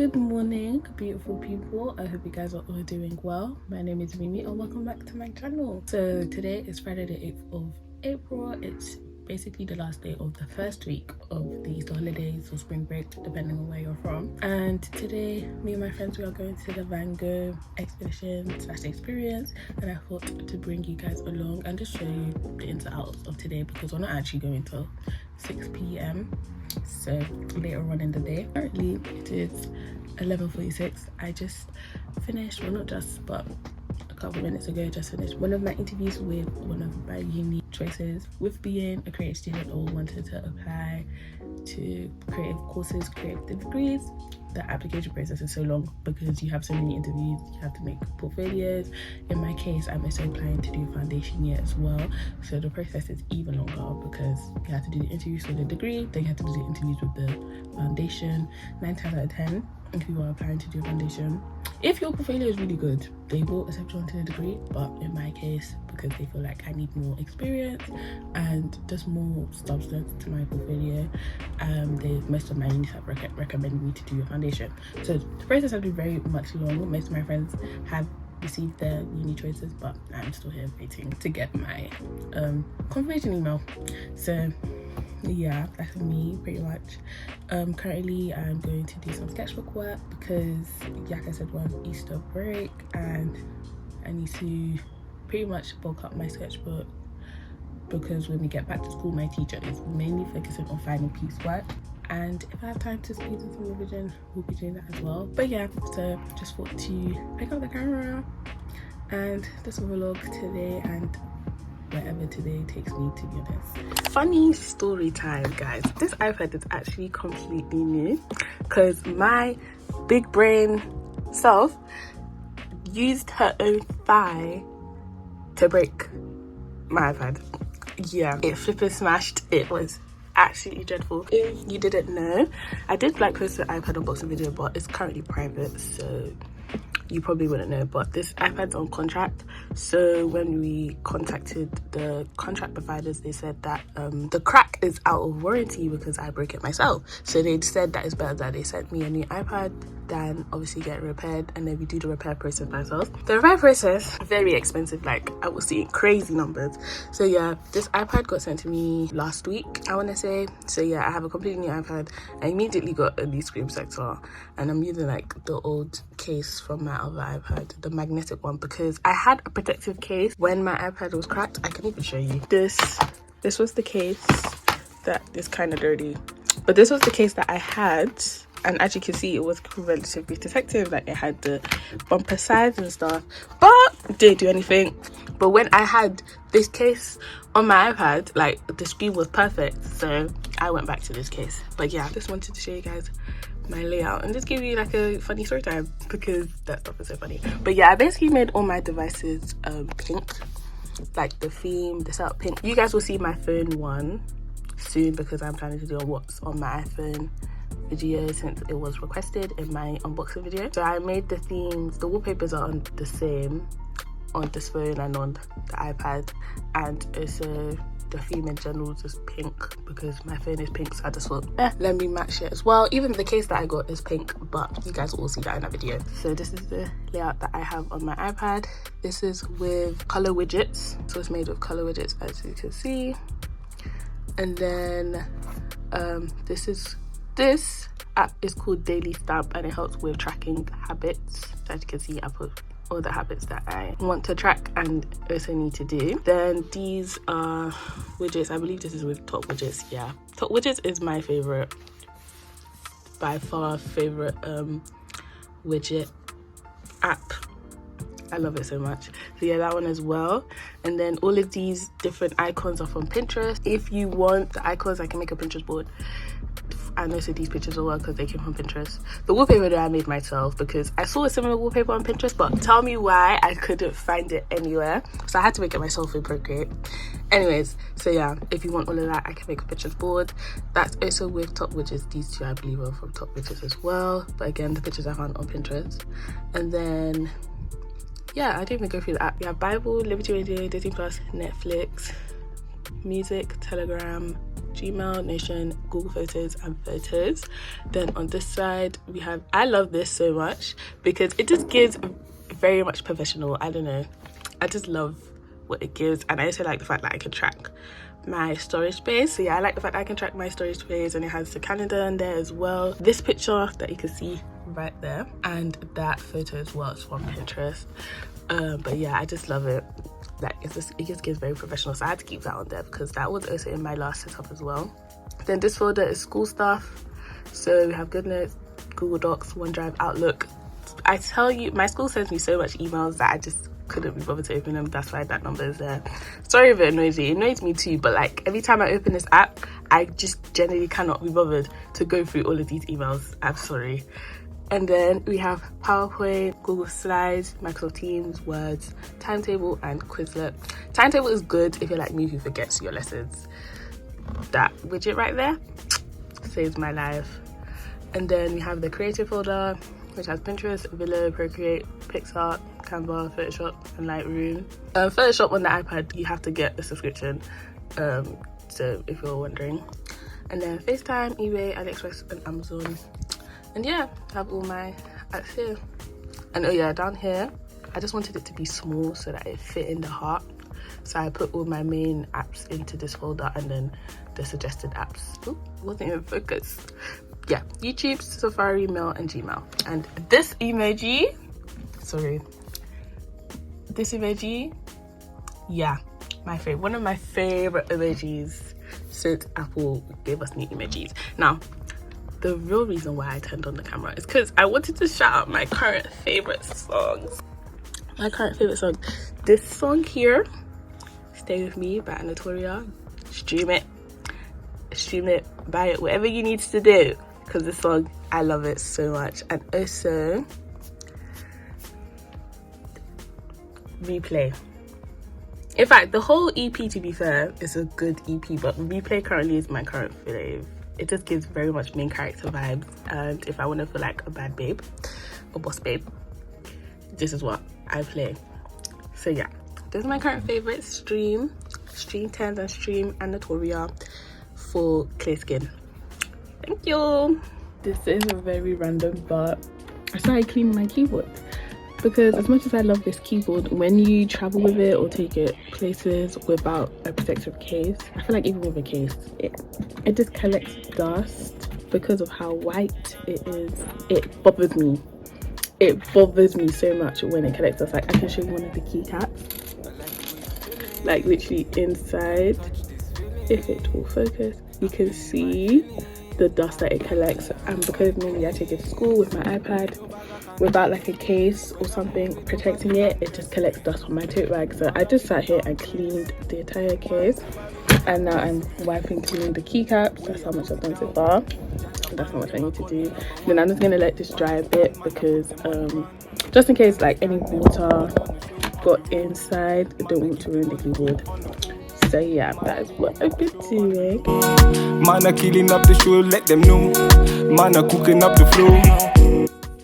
Good morning, beautiful people. I hope you guys are all doing well. My name is Mimi and welcome back to my channel. So today is Friday the 8th of April. It's basically the last day of the first week of the Easter holidays or spring break, depending on where you're from. And today, me and my friends, we are going to the Van Gogh exhibition / experience, and I thought to bring you guys along and just show you the ins and outs of today, because we're not actually going till 6 p.m. so later on in the day. Currently it is 11:46. I just finished, well, not just, but a couple minutes ago, just finished one of my interviews with one of my uni choices. With being a creative student or wanted to apply to creative courses, creative degrees, the application process is so long because you have so many interviews, you have to make portfolios. In my case, I'm also applying to do foundation year as well, so the process is even longer because you have to do the interviews for the degree, then you have to do the interviews with the foundation. 9 times out of 10, if you are applying to do foundation, if your portfolio is really good, they will accept you onto the degree. But in my case, because they feel like I need more experience and just more substance to my portfolio, most of my unis have recommended me to do a foundation. So the process has been very much long. Most of my friends have received their uni choices, but I'm still here waiting to get my confirmation email. So yeah, that's me pretty much. Currently I'm going to do some sketchbook work because, like I said, we're on Easter break and I need to pretty much bulk up my sketchbook, because when we get back to school, my teacher is mainly focusing on final piece work, and if I have time to squeeze in some revision, we'll be doing that as well. But yeah, so just thought to pick up the camera and just vlog today and wherever today takes me, to be honest. Funny story time, guys. This iPad is actually completely new because my big brain self used her own thigh to break my iPad. Yeah, it flipping smashed. It was absolutely dreadful. If you didn't know, I did post an iPad unboxing video, but it's currently private, so you probably wouldn't know. But this iPad's on contract, so when we contacted the contract providers, they said that the crack is out of warranty because I broke it myself. So they said that it's better that they sent me a new iPad than obviously get it repaired, and then we do the repair process myself. The repair process, very expensive, I was seeing crazy numbers. So yeah, this iPad got sent to me last week, I want to say. So yeah, I have a completely new iPad. I immediately got a new screen protector, and I'm using the old case from my other iPad, the magnetic one, because I had a protective case when my iPad was cracked. I can even show you this was the case that is kind of dirty, but this was the case that I had. And as you can see, it was relatively protective. It had the bumper sides and stuff, but didn't do anything. But when I had this case on my iPad, the screen was perfect. So I went back to this case. But yeah, just wanted to show you guys my layout and just give you a funny story time, because that stuff is so funny. But yeah, I basically made all my devices pink, the theme, the setup pink. You guys will see my phone one soon because I'm planning to do a what's on my iPhone video since it was requested in my unboxing video. So I made the themes, the wallpapers are on the same on this phone and on the iPad, and also the theme in general is just pink because my phone is pink, so I just thought let me match it as well. Even the case that I got is pink, but you guys will all see that in that video. So this is the layout that I have on my iPad. This is with color widgets, so it's made with color widgets, as you can see. And then this app is called Daily Stamp, and it helps with tracking habits. So as you can see, I put all the habits that I want to track and also need to do. Then these are widgets. I believe this is with Top Widgets. Yeah, Top Widgets is my favorite, by far favorite widget app. I love it so much. So yeah, that one as well. And then all of these different icons are from Pinterest. If you want the icons, I can make a Pinterest board. And also these pictures as well, because they came from Pinterest. The wallpaper that I made myself because I saw a similar wallpaper on Pinterest, but tell me why I couldn't find it anywhere. So I had to make it myself in Procreate. Anyways, so yeah, if you want all of that, I can make a Pinterest board. That's also with Top Widgets. These two I believe are from Top Widgets as well. But again, the pictures I found on Pinterest. And then yeah, I didn't even go through the app. We have Bible, Liberty Radio, Disney Plus, Netflix, Music, Telegram, Gmail, Notion, Google Photos, and Photos. Then on this side we have, I love this so much because it just gives very much professional. I don't know, I just love what it gives. And I also like the fact that I can track my storage space. So yeah, I like the fact that I can track my storage space, and it has the calendar in there as well. This picture that you can see right there, and that photo as well, is from Pinterest. But yeah, I just love it. Like it just gives very professional, so I had to keep that on there because that was also in my last setup as well. Then this folder is school stuff. So we have GoodNotes, Google Docs, OneDrive, Outlook. I tell you, my school sends me so much emails that I just couldn't be bothered to open them. That's why that number is there. Sorry if it annoys you. It annoys me too, but like every time I open this app, I just generally cannot be bothered to go through all of these emails. I'm sorry. And then we have PowerPoint, Google Slides, Microsoft Teams, Words, Timetable, and Quizlet. Timetable is good if you're like me who forgets your lessons. That widget right there saves my life. And then we have the Creative folder, which has Pinterest, Villa, Procreate, Pixar, Canva, Photoshop, and Lightroom. Photoshop on the iPad, you have to get a subscription, so if you're wondering. And then FaceTime, eBay, AliExpress, and Amazon. And yeah, I have all my apps here. And oh yeah, down here, I just wanted it to be small so that it fit in the heart. So I put all my main apps into this folder, and then the suggested apps. Ooh, wasn't even focused. Yeah, YouTube, Safari, Mail, and Gmail. And this emoji, yeah, my favorite, one of my favorite emojis since Apple gave us new emojis. Now, the real reason why I turned on the camera is because I wanted to shout out my current favorite songs. This song here, Stay With Me by Anatolia. Stream it, buy it, whatever you need to do, because this song, I love it so much. And also Replay. In fact, the whole EP, to be fair, is a good EP, but Replay currently is my current fave. It just gives very much main character vibes, and if I want to feel like a bad babe or boss babe, this is what I play. So yeah, this is my current favorite. Stream 10s and Stream Anatolia for clear skin. Thank you. This is a very random, but I started cleaning my keyboard because as much as I love this keyboard, when you travel with it or take it places without a protective case, I feel like even with a case, it just collects dust because of how white it is. It bothers me. It bothers me so much when it collects dust. Like I can show you one of the keycaps, like literally inside. If it will focus, you can see the dust that it collects. And because normally I take it to school with my iPad without like a case or something protecting it, it just collects dust on my tote bag. So I just sat here and cleaned the entire case, and now I'm wiping, cleaning the keycaps. That's how much I've done so far. That's how much I need to do. Then I'm just gonna let this dry a bit because just in case like any water got inside, I don't want to ruin the keyboard. So yeah, that is what I've been doing. Man are killing up the show, let them know. Man are cooking up the flow.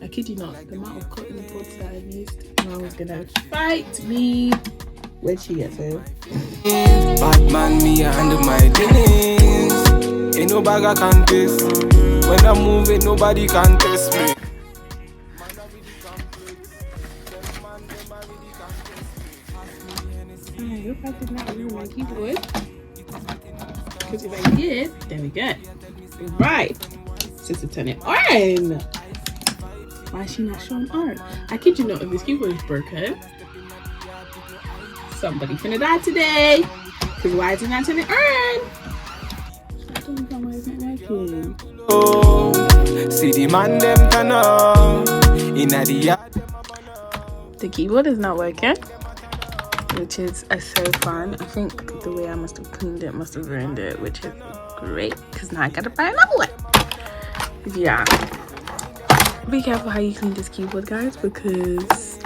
I kid you not, the amount of cotton pods that I've used, Mama's gonna fight me when she gets home. Bad man, me under my business. Ain't no bag I can taste. When I'm moving, nobody can test me. I hope I did not ruin my keyboard, because if I did, there we go. Right, sister, turn it on. Why is she not showing on? I kid you not, if this keyboard is broken, somebody finna die today. Because why is it not turning on? I don't know why it's not working. Oh, see the man them turn up in the yard. The keyboard is not working, which is so fun. I think the way I must have cleaned it must have ruined it, which is great because now I gotta buy another one. Yeah, be careful how you clean this keyboard, guys, because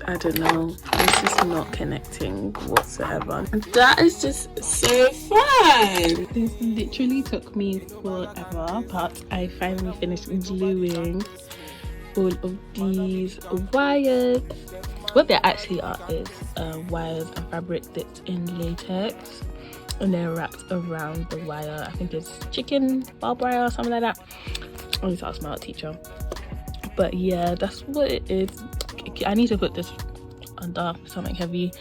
I don't know, it's just not connecting whatsoever. And that is just so fun. This literally took me forever, but I finally finished gluing all of these wires. What they actually are is wires and fabric that's in latex. and then wrapped around the wire. I think it's chicken barbed wire or something like that. I need to ask my art teacher. But yeah, that's what it is. I need to put this under something heavy.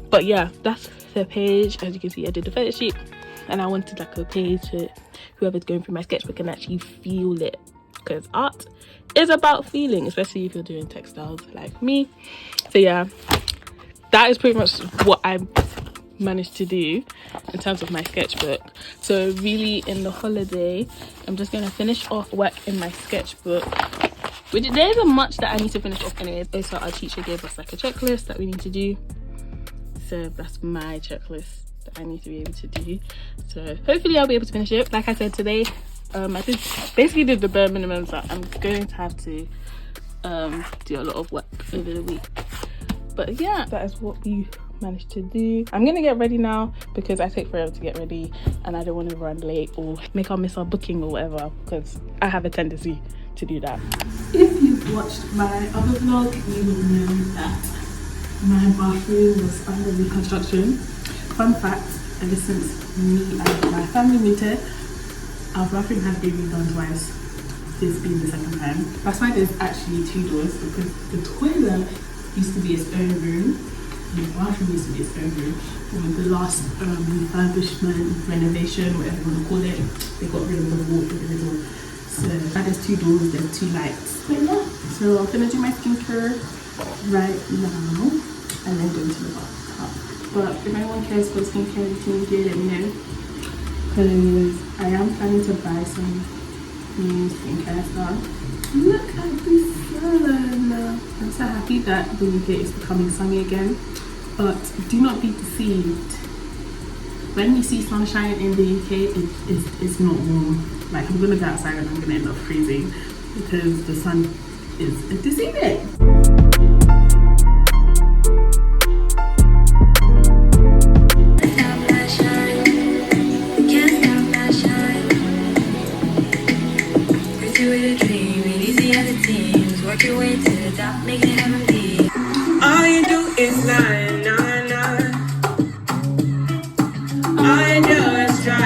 But yeah, that's the page. As you can see, I did the photo sheet, and I wanted like a page to whoever's going through my sketchbook and actually feel it, because art is about feeling, especially if you're doing textiles like me. So yeah, that is pretty much what I managed to do in terms of my sketchbook. So really, in the holiday, I'm just going to finish off work in my sketchbook, which there isn't much that I need to finish off anyways. Also, our teacher gave us like a checklist that we need to do, so that's my checklist that I need to be able to do. So hopefully I'll be able to finish it. Like I said, today I basically did the bare minimum, so I'm going to have to do a lot of work over the week. But yeah, that is what we managed to do. I'm gonna get ready now because I take forever to get ready and I don't want to run late or make our miss our booking or whatever, because I have a tendency to do that. If you've watched my other vlog, you will know that my bathroom was under reconstruction. Fun fact, ever since me and my family moved here, our bathroom has been redone twice. This being the second time. That's why there's actually 2 doors, because the toilet used to be its own room. The bathroom used to be its own room. With the last refurbishment, renovation, whatever you want to call it, they got rid of the wall in the middle. So now there's 2 doors, there's 2 lights. But yeah, so I'm gonna do my skincare right now and then go into the bathtub. But if anyone cares for skincare routine, do let me know, because I am planning to buy some new skincare stuff. Look at the sun! I'm so happy that the UK is becoming sunny again, but do not be deceived. When you see sunshine in the UK, it's not warm. Like, I'm gonna go outside and I'm gonna end up freezing because the sun is deceiving. All you do is lie, nah, nah. All you do is try.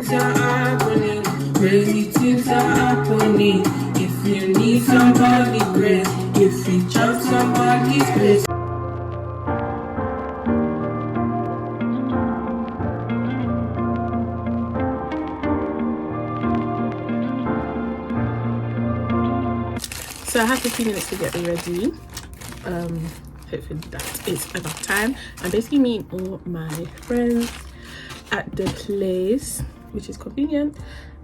Things are happening, crazy things are happening. If you need somebody great, if you chop somebody's grace. So I have 15 minutes to get ready. Hopefully that is enough time. I'm basically meeting all my friends at the place, which is convenient.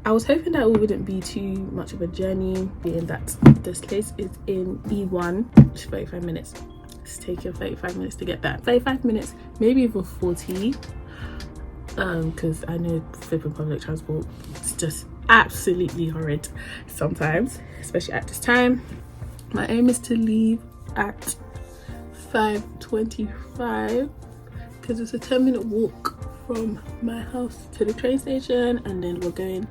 I was hoping that it wouldn't be too much of a journey, being that this place is in E1, which is 35 minutes. It's taking 35 minutes to get there. 35 minutes, maybe even 40, because I know flipping public transport is just absolutely horrid sometimes, especially at this time. My aim is to leave at 5:25 because it's a 10-minute walk from my house to the train station, and then we're going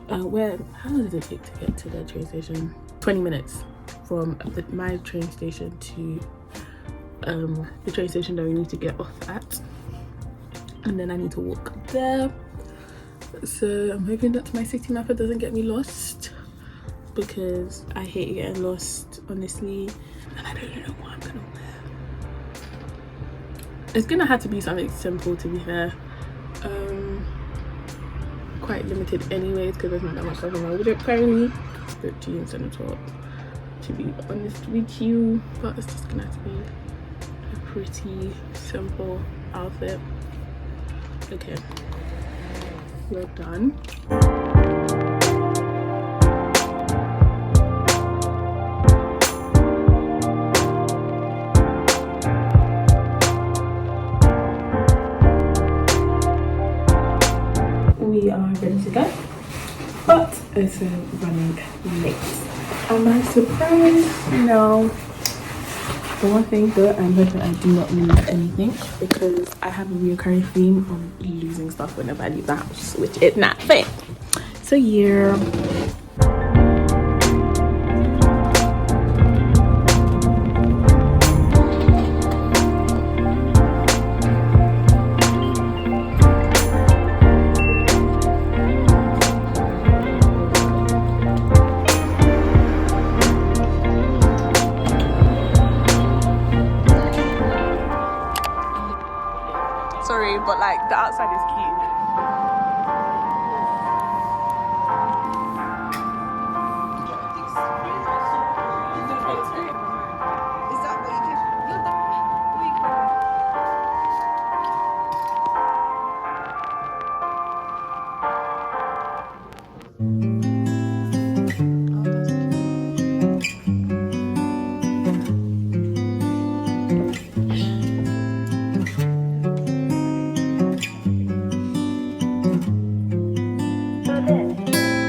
how long does it take to get to the train station? 20 minutes from my train station to the train station that we need to get off at, and then I need to walk there. So I'm hoping that my city mapper doesn't get me lost, because I hate getting lost, honestly, and I don't know what I'm gonna wear. It's gonna have to be something simple, to be fair. Quite limited anyways, because there's not that much stuff in my wardrobe currently. The jeans and a top, to be honest with you, but it's just gonna have to be a pretty simple outfit. Okay, we're done. We are ready to go, but it's running late. Am I surprised? No. The one thing that I'm hoping I do not lose anything, because I have a recurring theme of losing stuff whenever I leave the house, which is not fair. So yeah. but like the outside is cute.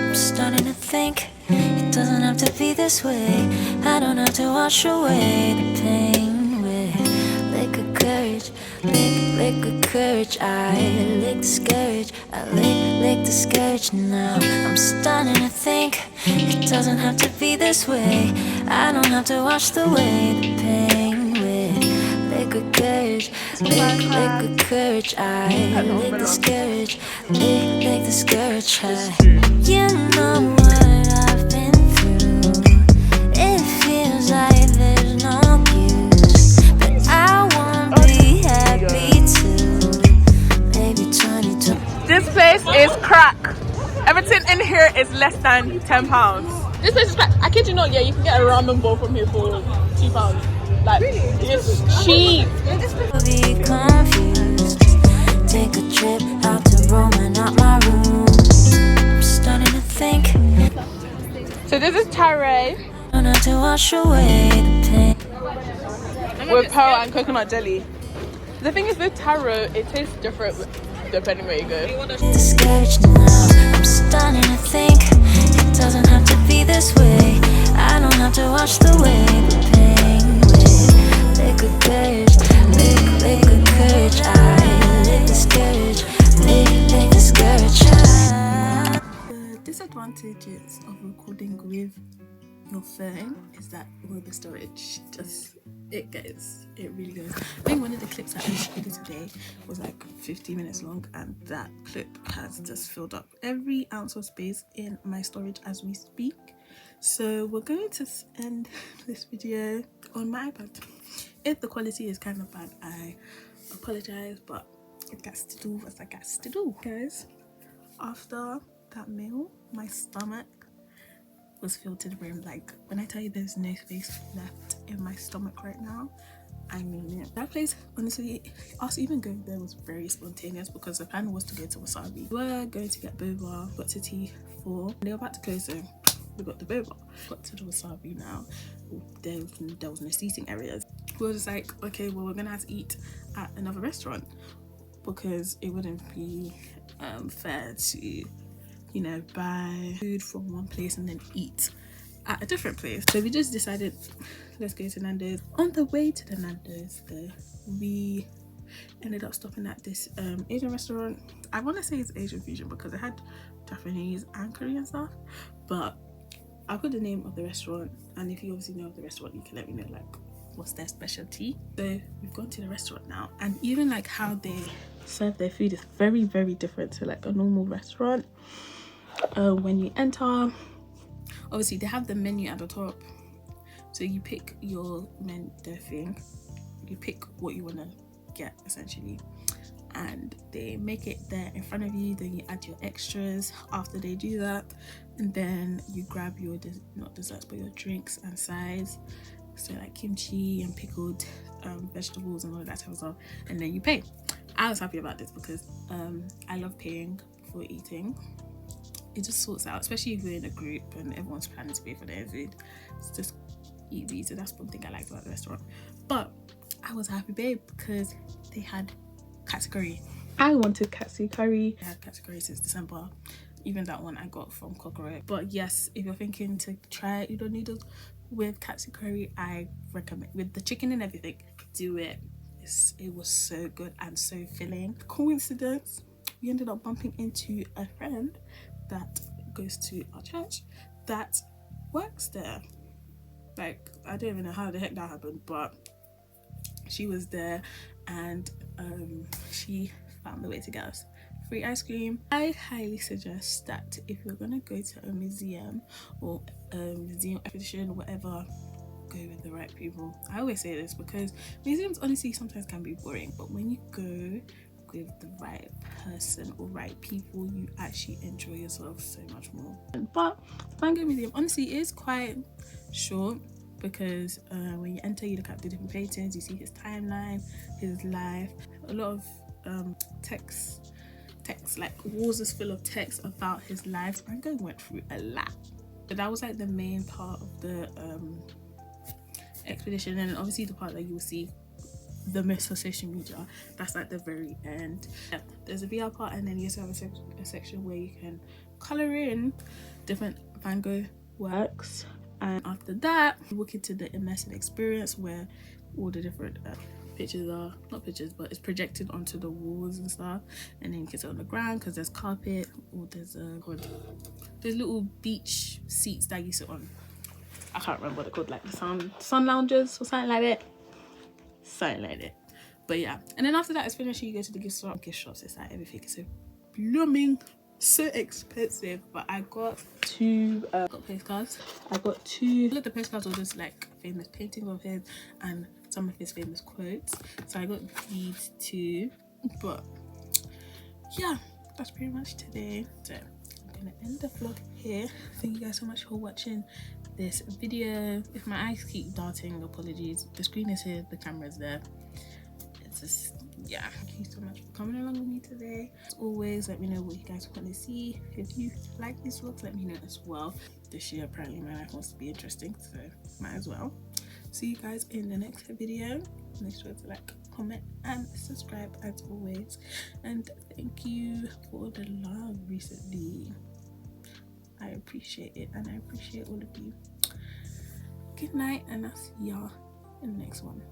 I'm starting to think it doesn't have to be this way. I don't have to wash away the pain with liquid courage, liquid courage. I lick discourage, I lick discourage. Now I'm starting to think it doesn't have to be this way. I don't have to wash away the pain with liquid courage, liquid courage. I lick discourage, lick discourage. You know what I've been through. It feels like there's no use, but I won't be happy till maybe 22. This place is crack. Everything in here is less than £10. This place is crack. I kid you not, yeah, you can get a ramen bowl from here for £2. Like, really? It's cheap. Be confused. Take a trip out to Rome and not my room. I'm starting to think. So this is tare Don't have to wash away the pain. with pearl and coconut jelly. The thing is with taro, it tastes different depending where you go. Discouraged now. I'm starting to think it doesn't have to be this way. I don't have to wash away the pain with liquid courage, liquid courage. I lick discourage, lick discourage. The disadvantages of recording with your phone is that all the storage just it really goes. I think one of the clips that I recorded today was like 50 minutes long, and that clip has just filled up every ounce of space in my storage as we speak. So we're going to end this video on my iPad. If the quality is kind of bad, I apologize, but it gets to do what it gets to do, guys. After that meal, my stomach was filled to the brim. Like, when I tell you there's no space left in my stomach right now, I mean it. That place, honestly, us even going there was very spontaneous because the plan was to go to Wasabi. We were going to get boba, got to T4. They were about to close, so we got the boba. Got to the Wasabi now. There was no seating areas. We were just like, okay, well, we're gonna have to eat at another restaurant because it wouldn't be fair to, you know, buy food from one place and then eat at a different place. So we just decided, let's go to Nando's. On the way to the Nando's though, we ended up stopping at this Asian restaurant. I want to say it's Asian fusion because it had Japanese and Korean stuff, but I'll put the name of the restaurant, and if you obviously know of the restaurant, you can let me know like what's their specialty. So we've gone to the restaurant now, and even like how they serve their food is very, very different to like a normal restaurant. When you enter, obviously they have the menu at the top, so you pick your you pick what you want to get essentially, and they make it there in front of you. Then you add your extras after they do that, and then you grab your not desserts but your drinks and sides, so like kimchi and pickled vegetables and all of that type of stuff, and then you pay. I was happy about this because I love paying for eating. It just sorts out, especially if we're in a group and everyone's planning to pay for their food. It's just easy. So that's one thing I liked about the restaurant. But I was happy, babe, because they had katsu curry. I wanted katsu curry. I had katsu curry since December. Even that one I got from Kokoro. But yes, if you're thinking to try udon noodles with katsu curry, I recommend, with the chicken and everything, do it. It was so good and so filling. Coincidence, we ended up bumping into a friend that goes to our church that works there. Like, I don't even know how the heck that happened, but she was there, and she found the way to get us free ice cream. I highly suggest that if you're gonna go to a museum or a museum exhibition, whatever, go with the right people. I always say this because museums honestly sometimes can be boring, but when you go work with the right person or right people, you actually enjoy yourself so much more. But Van Gogh Museum honestly is quite short, because when you enter, you look at the different paintings, you see his timeline, his life, a lot of text, like walls is full of text about his life. Van Gogh went through a lot, but that was like the main part of the expedition. And obviously the part that you will see the most for social media, that's at the very end. Yeah, there's a VR part, and then you also have a section where you can color in different Van Gogh works. And after that, you walk into the immersive experience where all the different pictures are, not pictures, but it's projected onto the walls and stuff. And then you can sit on the ground because there's carpet, or there's little beach seats that you sit on. I can't remember what they're called, like the sun loungers or something like that. But yeah, and then after that it's finished, you go to the gift shops. It's like everything is so blooming, so expensive. But I got two postcards. I got two. Look, the postcards were just like famous paintings of his and some of his famous quotes. So I got these two. But yeah, that's pretty much today. So I'm gonna end the vlog here. Thank you guys so much for watching this video. If my eyes keep darting, apologies. The screen is here, the camera's there. It's just, yeah, thank you so much for coming along with me today. As always, let me know what you guys want to see. If you like these vlogs, let me know as well. This year apparently my life wants to be interesting, so might as well. See you guys in the next video. Make sure to like, comment and subscribe as always, and thank you for the love recently. I appreciate it, and I appreciate all of you. Good night, and I'll see y'all in the next one.